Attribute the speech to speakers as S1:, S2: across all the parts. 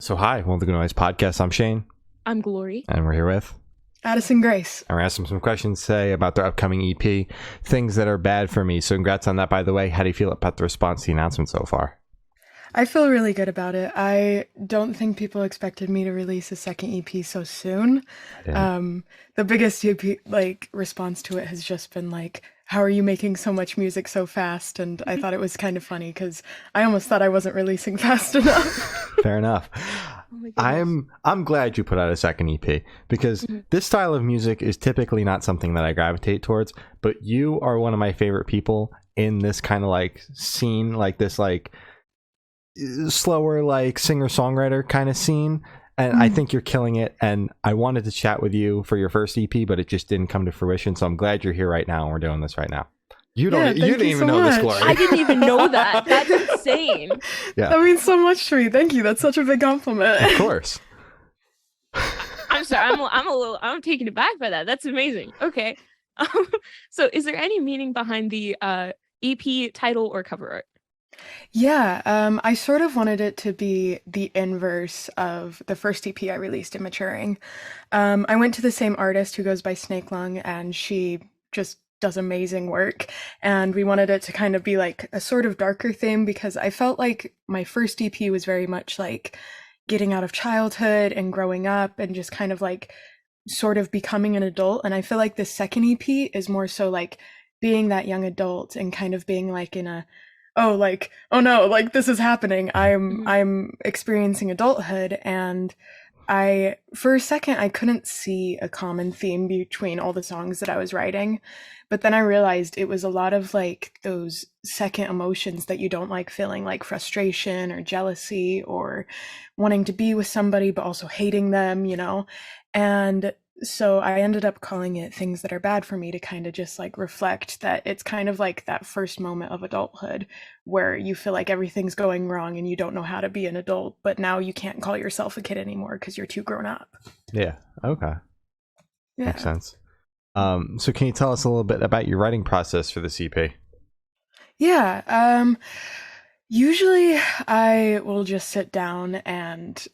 S1: So hi, welcome to the Noise Podcast. I'm Shane.
S2: I'm Glory.
S1: And we're here with
S3: Addison Grace.
S1: And we're asking some questions today about their upcoming EP, things that are bad for me. So congrats on that, by the way. How do you feel about the response to the announcement so far?
S3: I feel really good about it. I don't think people expected me to release a second EP so soon. The biggest EP response to it has just been like, how are you making so much music so fast? And I thought it was kind of funny because I almost thought I wasn't releasing fast enough.
S1: Fair enough. Oh I'm glad you put out a second EP because this style of music is typically not something that I gravitate towards, but you are one of my favorite people in this kind of like scene, like this like slower like singer-songwriter kind of scene. And I think you're killing it, and I wanted to chat with you for your first EP, but it just didn't come to fruition. So I'm glad you're here right now, and we're doing this right now. You didn't even know this, Glory.
S2: I didn't even know that. That's insane.
S3: Yeah, that means so much to me. Thank you. That's such a big compliment.
S1: Of course.
S2: I'm sorry. I'm taken aback by that. That's amazing. Okay. So, is there any meaning behind the EP title or cover art?
S3: Yeah, I sort of wanted it to be the inverse of the first EP I released in Maturing. I went to the same artist who goes by Snake Lung, and she just does amazing work. And we wanted it to kind of be like a sort of darker theme because I felt like my first EP was very much like getting out of childhood and growing up and just kind of like sort of becoming an adult. And I feel like the second EP is more so like being that young adult and kind of being like in a oh no, like this is happening. I'm experiencing adulthood, and for a second I couldn't see a common theme between all the songs that I was writing, but then I realized it was a lot of like those second emotions that you don't like feeling, like frustration or jealousy or wanting to be with somebody but also hating them, you know. And so I ended up calling it Things That Are Bad For Me to kind of just like reflect that it's kind of like that first moment of adulthood where you feel like everything's going wrong and you don't know how to be an adult, but now you can't call yourself a kid anymore because you're too grown up.
S1: Yeah. Okay.
S3: Yeah.
S1: Makes sense. So can you tell us a little bit about your writing process for this EP?
S3: Yeah. Usually I will just sit down and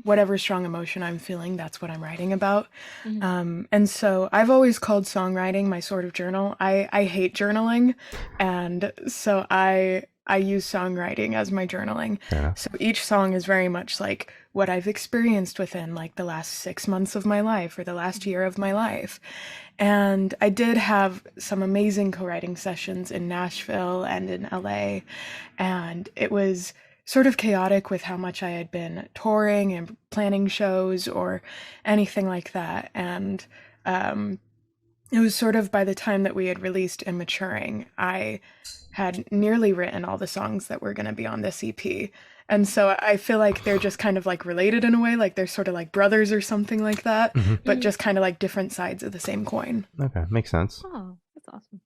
S3: whatever strong emotion I'm feeling, that's what I'm writing about. And so I've always called songwriting my sort of journal. I hate journaling, and so I use songwriting as my journaling. Yeah. So each song is very much like what I've experienced within like the last 6 months of my life or the last year of my life. And I did have some amazing co-writing sessions in Nashville and in LA, and it was sort of chaotic with how much I had been touring and planning shows or anything like that. And it was sort of by the time that we had released and Maturing, I had nearly written all the songs that were going to be on this EP. And so I feel like they're just kind of like related in a way, like they're sort of like brothers or something like that, but just kind of like different sides of the same coin.
S1: Okay, makes sense.
S2: Oh, that's awesome.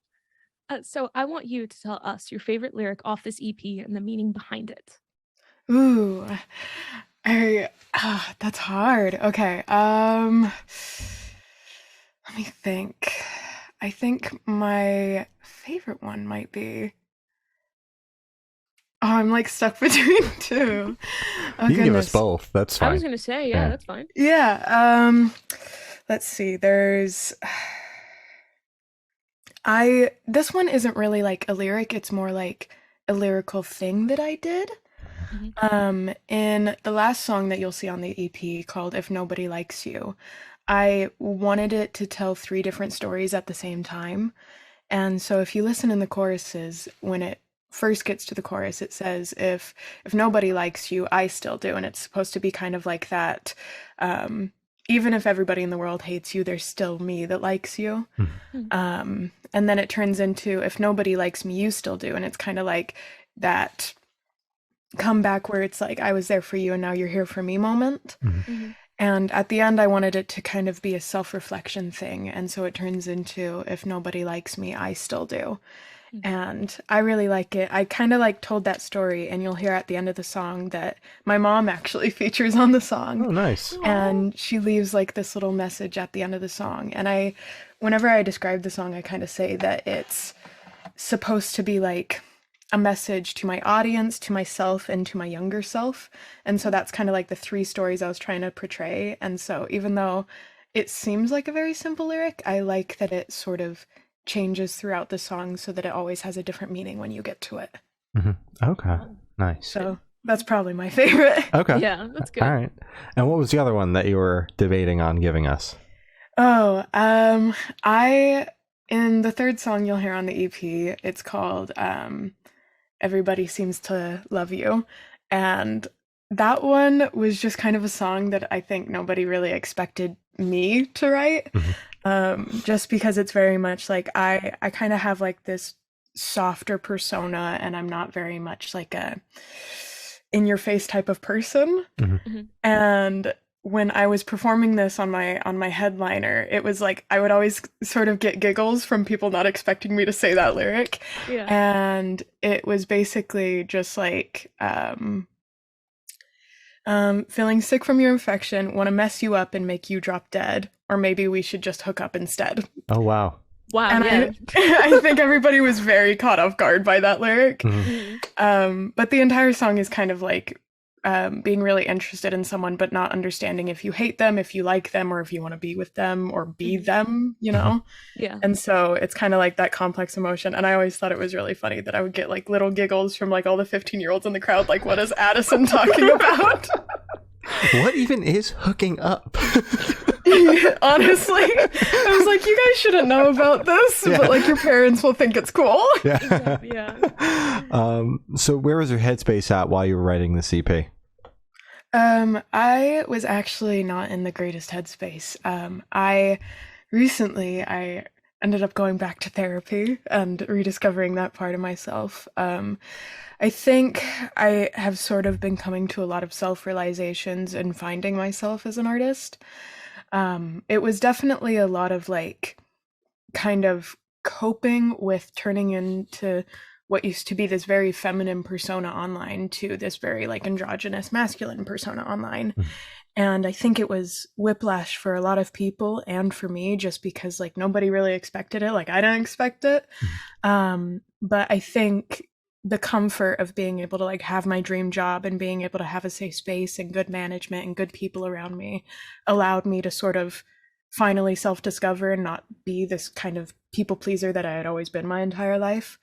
S2: So I want you to tell us your favorite lyric off this EP and the meaning behind it.
S3: Ooh, that's hard. Okay, let me think. I think my favorite one might be... Oh, I'm like stuck between two. Oh,
S1: you can give us both. That's fine.
S2: I was going to say, yeah, that's fine.
S3: Yeah. Let's see. This one isn't really like a lyric. It's more like a lyrical thing that I did. In the last song that you'll see on the EP called If Nobody Likes You, I wanted it to tell 3 different stories at the same time. And so if you listen in the choruses, when it first gets to the chorus, it says, if nobody likes you, I still do. And it's supposed to be kind of like that, even if everybody in the world hates you, there's still me that likes you. And then it turns into, if nobody likes me, you still do. And it's kind of like that comeback where it's like, I was there for you and now you're here for me moment. And at the end, I wanted it to kind of be a self-reflection thing. And so it turns into, if nobody likes me, I still do. And I really like it. I kind of like told that story, and you'll hear at the end of the song that my mom actually features on the song.
S1: Oh, nice.
S3: And she leaves like this little message at the end of the song. And whenever I describe the song, I kind of say that it's supposed to be like a message to my audience, to myself, and to my younger self. And so that's kind of like the three stories I was trying to portray. And so even though it seems like a very simple lyric, I like that it sort of changes throughout the song so that it always has a different meaning when you get to it.
S1: Okay, nice.
S3: So that's probably my favorite.
S1: Okay.
S2: Yeah, that's good.
S1: All right. And what was the other one that you were debating on giving us?
S3: Oh, in the third song you'll hear on the EP, it's called Everybody Seems to Love You. And that one was just kind of a song that I think nobody really expected me to write. Just because it's very much like I kind of have like this softer persona, and I'm not very much like a in your face type of person. And when I was performing this on my headliner, it was like I would always sort of get giggles from people not expecting me to say that lyric.
S2: Yeah.
S3: And it was basically just like feeling sick from your infection, want to mess you up and make you drop dead, or maybe we should just hook up instead.
S1: Oh, wow.
S2: Wow.
S3: And
S2: Yeah.
S3: I think everybody was very caught off guard by that lyric. But the entire song is kind of like being really interested in someone, but not understanding if you hate them, if you like them, or if you want to be with them or be them, you know?
S2: Yeah.
S3: And so it's kind of like that complex emotion. And I always thought it was really funny that I would get like little giggles from like all the 15-year-olds in the crowd. Like, what is Addison talking about?
S1: What even is hooking up?
S3: Honestly, I was like, you guys shouldn't know about this, but like your parents will think it's cool.
S2: Exactly, yeah.
S3: So
S1: where was your headspace at while you were writing the CP?
S3: I was actually not in the greatest headspace. I ended up going back to therapy and rediscovering that part of myself. I think I have sort of been coming to a lot of self-realizations and finding myself as an artist. It was definitely a lot of like kind of coping with turning into what used to be this very feminine persona online to this very like androgynous masculine persona online. And I think it was whiplash for a lot of people and for me, just because like nobody really expected it. Like I didn't expect it. But I think the comfort of being able to like have my dream job and being able to have a safe space and good management and good people around me allowed me to sort of finally self-discover and not be this kind of people pleaser that I had always been my entire life.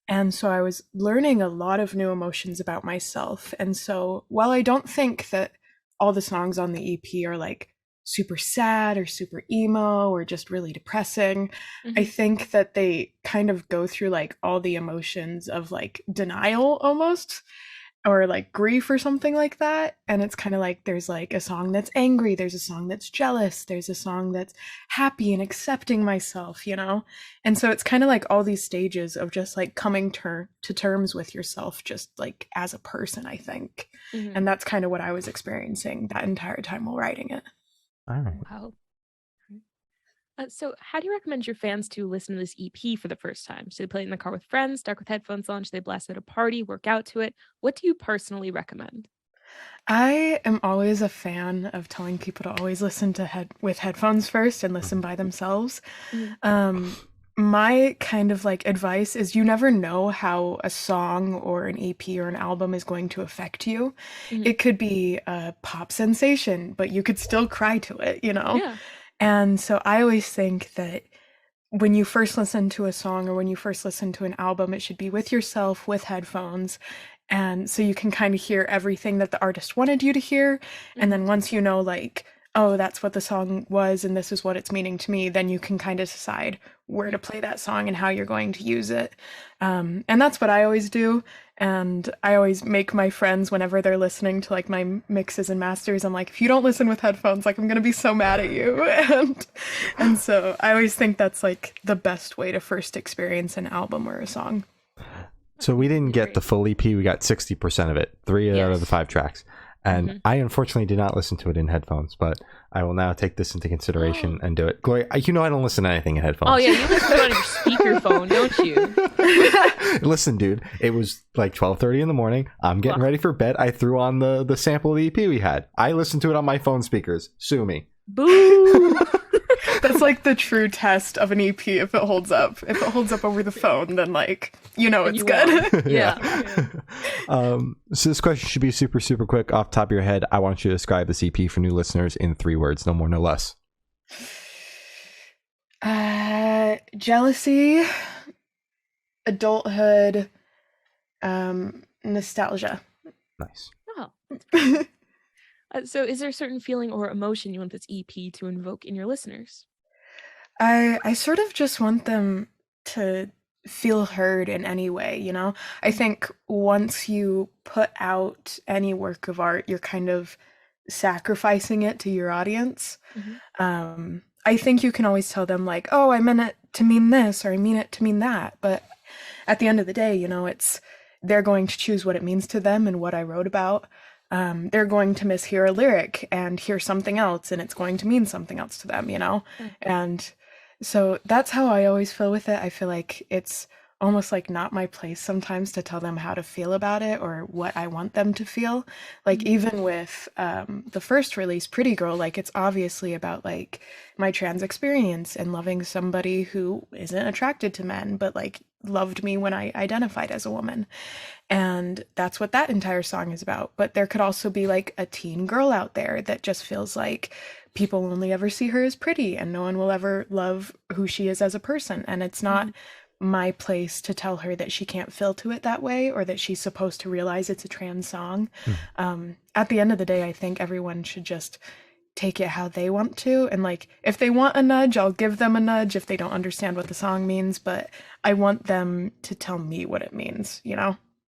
S3: And so I was learning a lot of new emotions about myself. And so while I don't think that all the songs on the EP are like super sad or super emo or just really depressing, I think that they kind of go through like all the emotions of like denial almost, or like grief or something like that. And it's kind of like there's like a song that's angry, there's a song that's jealous, there's a song that's happy and accepting myself, you know? And so it's kind of like all these stages of just like coming to terms with yourself just like as a person, I think. And that's kind of what I was experiencing that entire time while writing it.
S1: All right.
S2: Wow. So how do you recommend your fans to listen to this EP for the first time? Should they play it in the car with friends, stuck with headphones on? Should they blast it at a party, work out to it? What do you personally recommend?
S3: I am always a fan of telling people to always listen to with headphones first and listen by themselves. My kind of like advice is you never know how a song or an EP or an album is going to affect you. It could be a pop sensation, but you could still cry to it, you know?
S2: Yeah.
S3: And so I always think that when you first listen to a song or when you first listen to an album, it should be with yourself, with headphones. And so you can kind of hear everything that the artist wanted you to hear. And then once you know, like, oh, that's what the song was and this is what it's meaning to me, then you can kind of decide where to play that song and how you're going to use it. And that's what I always do. And I always make my friends, whenever they're listening to like my mixes and masters, I'm like, if you don't listen with headphones, like I'm going to be so mad at you. And so I always think that's like the best way to first experience an album or a song.
S1: So we didn't get the full EP. We got 60% of it, 3 out of the 5 tracks. And I unfortunately did not listen to it in headphones, but I will now take this into consideration and do it. Gloria, you know I don't listen to anything in headphones.
S2: Oh yeah, you listen to it on your speakerphone, don't you?
S1: Listen, dude, it was like 12:30 in the morning. I'm getting ready for bed. I threw on the sample of the EP we had. I listened to it on my phone speakers. Sue me.
S2: Boo!
S3: That's like the true test of an EP if it holds up. If it holds up over the phone, then like it's good.
S2: Yeah.
S1: So this question should be super, super quick. Off the top of your head, I want you to describe this EP for new listeners in 3 words, no more, no less.
S3: Jealousy, adulthood, nostalgia.
S1: Nice.
S2: Oh. So is there a certain feeling or emotion you want this EP to invoke in your listeners?
S3: I sort of just want them to feel heard in any way, I think once you put out any work of art, you're kind of sacrificing it to your audience. I think you can always tell them like, oh, I meant it to mean this, or I mean it to mean that. But at the end of the day, they're going to choose what it means to them and what I wrote about. They're going to mishear a lyric and hear something else, and it's going to mean something else to them, And so that's how I always feel with it. I feel like it's almost like not my place sometimes to tell them how to feel about it or what I want them to feel. Like even with the first release, Pretty Girl, like it's obviously about like my trans experience and loving somebody who isn't attracted to men, but like loved me when I identified as a woman. And that's what that entire song is about. But there could also be like a teen girl out there that just feels like people only ever see her as pretty and no one will ever love who she is as a person. And it's not my place to tell her that she can't feel to it that way or that she's supposed to realize it's a trans song. At the end of the day, I think everyone should just take it how they want to. And like, if they want a nudge, I'll give them a nudge if they don't understand what the song means. But I want them to tell me what it means,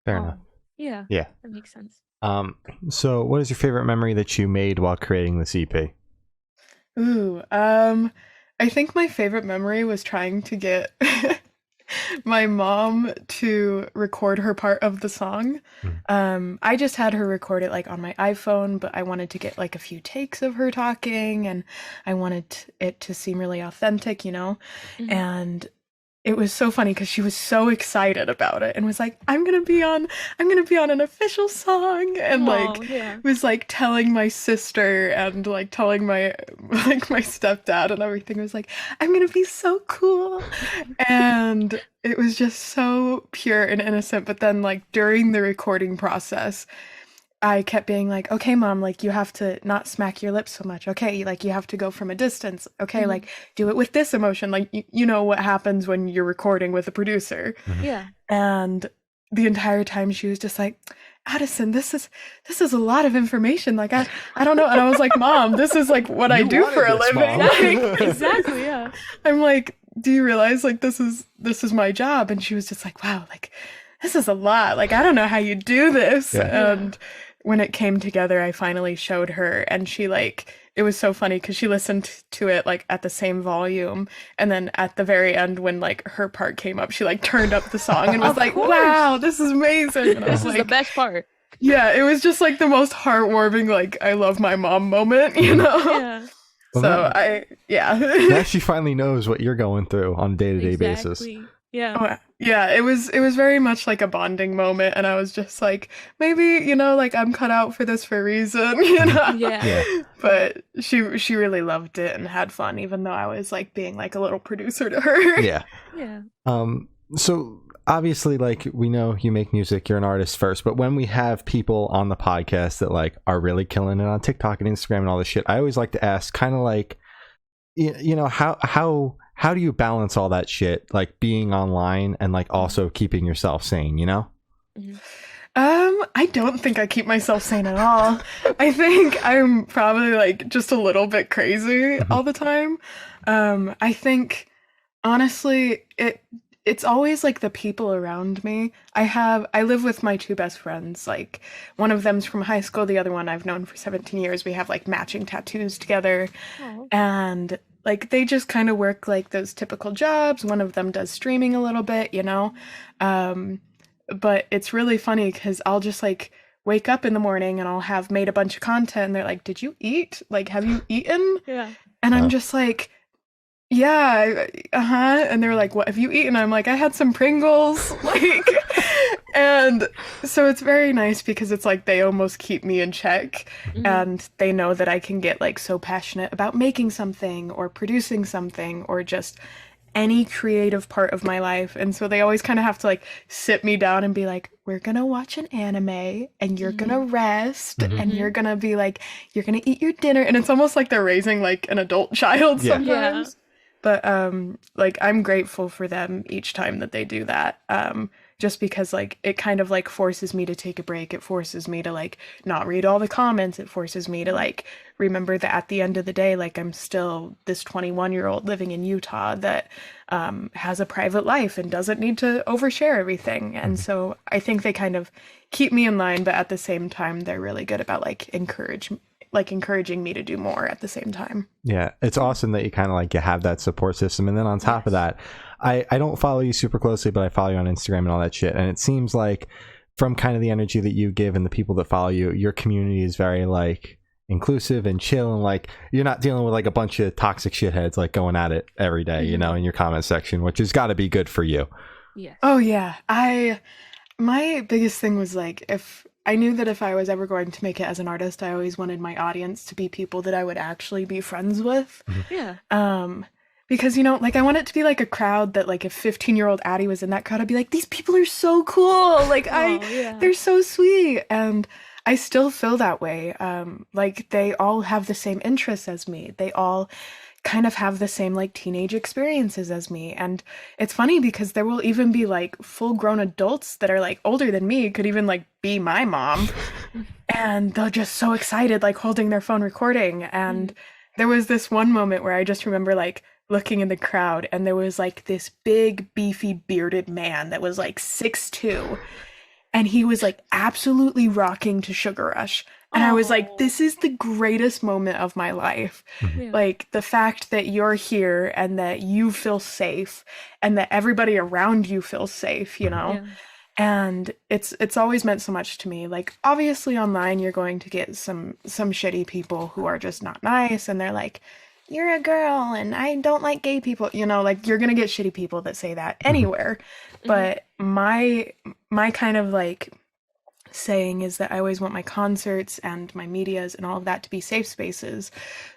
S1: Fair enough.
S2: Yeah.
S1: Yeah.
S2: That makes sense.
S1: So what is your favorite memory that you made while creating this EP?
S3: I think my favorite memory was trying to get my mom to record her part of the song. I just had her record it like on my iPhone, but I wanted to get like a few takes of her talking and I wanted it to seem really authentic, and it was so funny because she was so excited about it and was like, I'm gonna be on an official song, and was like telling my sister and like telling my stepdad and everything. It was like, I'm gonna be so cool. And it was just so pure and innocent. But then like during the recording process, I kept being like, okay, mom, like you have to not smack your lips so much. Okay, like you have to go from a distance. Okay, like do it with this emotion. Like you know what happens when you're recording with a producer.
S2: Yeah.
S3: And the entire time she was just like, Addison, this is a lot of information. Like I don't know. And I was like, Mom, this is like what I do for a living.
S2: Exactly. Yeah.
S3: I'm like, do you realize like this is my job? And she was just like, wow, like this is a lot. Like I don't know how you do this.
S1: Yeah.
S3: And when it came together, I finally showed her, and she like, it was so funny because she listened to it like at the same volume, and then at the very end when like her part came up, she like turned up the song and was like, wow, this is amazing. And I was
S2: This is
S3: like,
S2: the best part.
S3: Yeah, it was just like the most heartwarming like I love my mom moment,
S2: Yeah.
S3: So
S1: now she finally knows what you're going through on a day-to-day basis.
S2: Yeah.
S3: Oh, yeah, it was very much like a bonding moment, and I was just like, maybe, like I'm cut out for this for a reason,
S2: Yeah.
S3: But she really loved it and had fun, even though I was like being like a little producer to her.
S1: Yeah.
S2: Yeah.
S1: So obviously, like, we know you make music, you're an artist first, but when we have people on the podcast that like are really killing it on TikTok and Instagram and all this shit, I always like to ask kind of like, how do you balance all that shit, like being online and like also keeping yourself sane,
S3: I don't think I keep myself sane at all. I think I'm probably like just a little bit crazy all the time. I think honestly it's always like the people around me. I live with my two best friends. Like one of them's from high school, the other one I've known for 17 years. We have like matching tattoos together. Aww. And like they just kind of work like those typical jobs. One of them does streaming a little bit, but it's really funny because I'll just like wake up in the morning and I'll have made a bunch of content and they're like, did you eat? Like, have you eaten?
S2: Yeah.
S3: And I'm just like, yeah, and they're like, what have you eaten? I'm like, I had some Pringles. Like, And so it's very nice because it's like they almost keep me in check
S2: Mhm.
S3: and they know that I can get like so passionate about making something or producing something or just any creative part of my life. And so they always kind of have to like sit me down and be like, we're gonna watch an anime and you're gonna
S2: Mhm.
S3: rest and
S2: Mhm.
S3: you're gonna be like, you're gonna eat your dinner. And it's almost like they're raising like an adult child
S1: Yeah.
S2: Yeah.
S3: sometimes. But like I'm grateful for them each time that they do that. Just because like it kind of like forces me to take a break. It forces me to like not read all the comments. It forces me to like remember that at the end of the day, like I'm still this 21-year-old living in Utah that has a private life and doesn't need to overshare everything. And
S1: Mhm.
S3: so I think they kind of keep me in line, but at the same time, they're really good about encouraging me to do more at the same time.
S1: Yeah, it's awesome that you kind of like you have that support system, and then on top of
S2: Yes.
S1: that, I don't follow you super closely, but I follow you on Instagram and all that shit, and it seems like from kind of the energy that you give and the people that follow you, your community is very like inclusive and chill, and like you're not dealing with like a bunch of toxic shitheads like going at it every day, you know, in your comment section, which has got to be good for you.
S2: Yes.
S3: Oh yeah, my biggest thing was like if I knew that if I was ever going to make it as an artist, I always wanted my audience to be people that I would actually be friends with.
S2: Yeah.
S3: Um, because like I want it to be like a crowd that like if 15-year-old Addie was in that crowd, I'd be like, these people are so cool. Like
S2: Oh, yeah.
S3: they're so sweet. And I still feel that way. Like they all have the same interests as me. They all kind of have the same like teenage experiences as me. And it's funny because there will even be like full grown adults that are like older than me, could even like be my mom. And they're just so excited, like holding their phone recording. And there was this one moment where I just remember like looking in the crowd and there was like this big, beefy, bearded man that was like 6'2" and he was like absolutely rocking to Sugar Rush. And I was like, this is the greatest moment of my life.
S1: Mhm.
S2: Yeah.
S3: Like the fact that you're here and that you feel safe and that everybody around you feels safe, you know?
S2: Yeah.
S3: And it's always meant so much to me. Like obviously online you're going to get some shitty people who are just not nice and they're like, you're a girl and I don't like gay people, like you're gonna get shitty people that say that anywhere. But my kind of like saying is that I always want my concerts and my medias and all of that to be safe spaces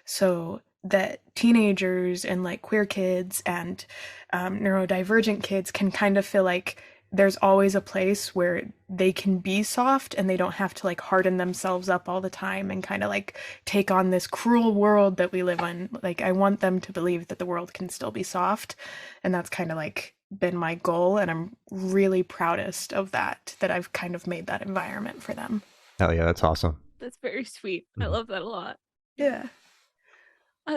S3: so that teenagers and like queer kids and neurodivergent kids can kind of feel like there's always a place where they can be soft and they don't have to like harden themselves up all the time and kind of like take on this cruel world that we live in. Like I want them to believe that the world can still be soft, and that's kind of like been my goal, and I'm really proudest of that I've kind of made that environment for them.
S1: Hell yeah, that's awesome.
S2: That's very sweet. I love that a lot.
S3: Yeah.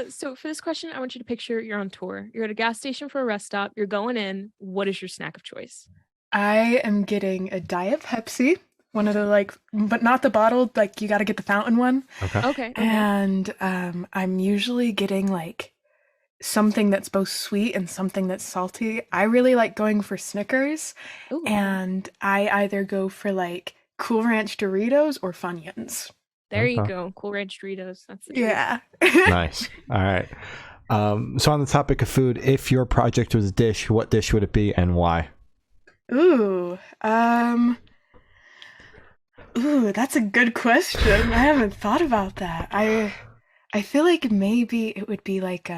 S2: So for this question, I want you to picture you're on tour. You're at a gas station for a rest stop. You're going in. What is your snack of choice?
S3: I am getting a Diet Pepsi, one of the like, but not the bottled, like you got to get the fountain one.
S1: Okay.
S2: Okay.
S3: And I'm usually getting like something that's both sweet and something that's salty. I really like going for Snickers,
S2: Ooh.
S3: and I either go for like Cool Ranch Doritos or Funyuns.
S2: There you
S1: Okay.
S2: go. Cool Ranch Doritos. That's the truth.
S3: Yeah.
S1: Nice. All right. So on the topic of food, if your project was a dish, what dish would it be and why?
S3: Ooh, that's a good question. I haven't thought about that. I feel like maybe it would be like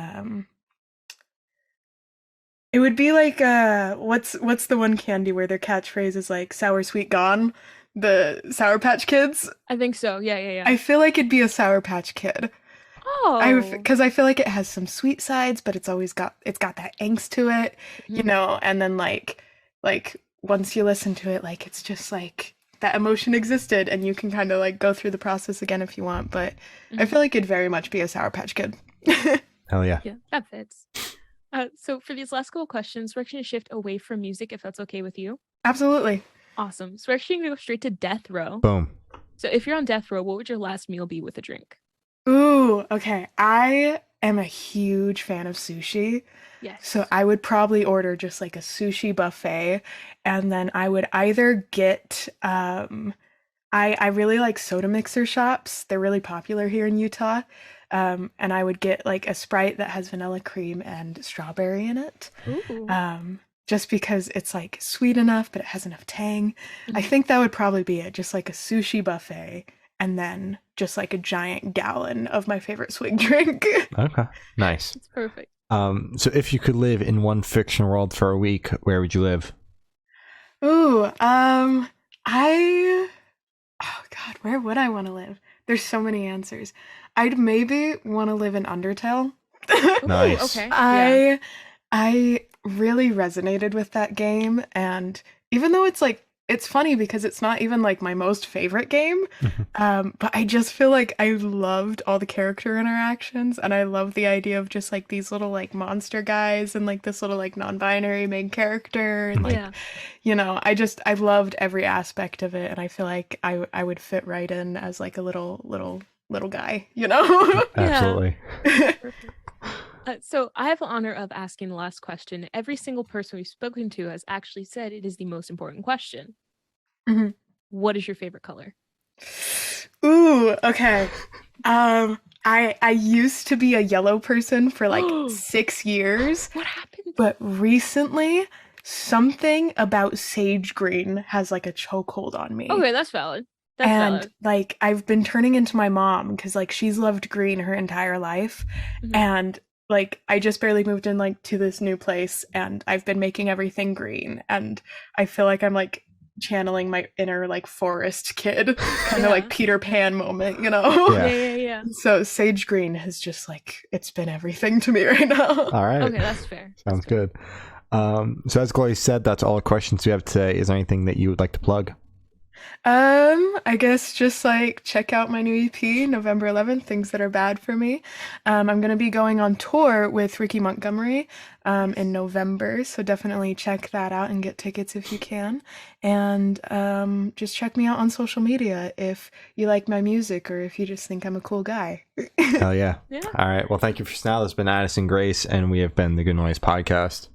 S3: what's the one candy where their catchphrase is like sour sweet gone? The Sour Patch Kids?
S2: I think so. Yeah.
S3: I feel like it'd be a Sour Patch Kid.
S2: Oh.
S3: Because I feel like it has some sweet sides, but it's got that angst to it, and then like once you listen to it, like it's just like that emotion existed and you can kind of like go through the process again if you want, but I feel like it'd very much be a Sour Patch Kid.
S1: Hell yeah.
S2: Yeah, that fits. So for these last couple questions, we're actually going to shift away from music if that's okay with you.
S3: Absolutely.
S2: Awesome. So we're actually going to go straight to death row.
S1: Boom.
S2: So if you're on death row, what would your last meal be with a drink?
S3: Ooh, okay. I am a huge fan of sushi.
S2: Yes.
S3: So I would probably order just like a sushi buffet, and then I would either get I really like soda mixer shops. They're really popular here in Utah. And I would get like a Sprite that has vanilla cream and strawberry in it.
S2: Ooh.
S3: just because it's like sweet enough, but it has enough tang. I think that would probably be it. Just like a sushi buffet, and then just like a giant gallon of my favorite swig drink.
S1: Okay, nice.
S2: It's perfect.
S1: So if you could live in one fiction world for a week, where would you live?
S3: Ooh, oh God, where would I want to live? There's so many answers. I'd maybe want to live in Undertale.
S1: Nice.
S2: Okay.
S3: I really resonated with that game, and even though it's funny because it's not even like my most favorite game, but I just feel like I loved all the character interactions, and I love the idea of just like these little like monster guys and like this little like non-binary main character, and like I loved every aspect of it, and I feel like I would fit right in as like a little guy, you know?
S1: Absolutely.
S2: So I have the honor of asking the last question. Every single person we've spoken to has actually said it is the most important question.
S3: Mm-hmm.
S2: What is your favorite color?
S3: Ooh, okay. I used to be a yellow person for like 6 years.
S2: What happened?
S3: But recently, something about sage green has like a chokehold on me.
S2: Okay, that's valid.
S3: Like I've been turning into my mom because like she's loved green her entire life, and like I just barely moved in like to this new place, and I've been making everything green, and I feel like I'm like channeling my inner like forest kid, kind of like Peter Pan moment, you know?
S2: Yeah.
S3: So sage green has just like, it's been everything to me right now.
S1: All right.
S2: Okay, that's fair.
S1: Sounds good. So as Chloe said, that's all the questions we have today. Is there anything that you would like to plug?
S3: I guess just like check out my new EP, November 11th, Things That Are Bad for Me. I'm going to be going on tour with Ricky Montgomery in November, so definitely check that out and get tickets if you can. And just check me out on social media if you like my music or if you just think I'm a cool guy.
S1: Hell yeah. All right. Well, thank you for now. This has been Addison Grace, and we have been the Good Noise Podcast.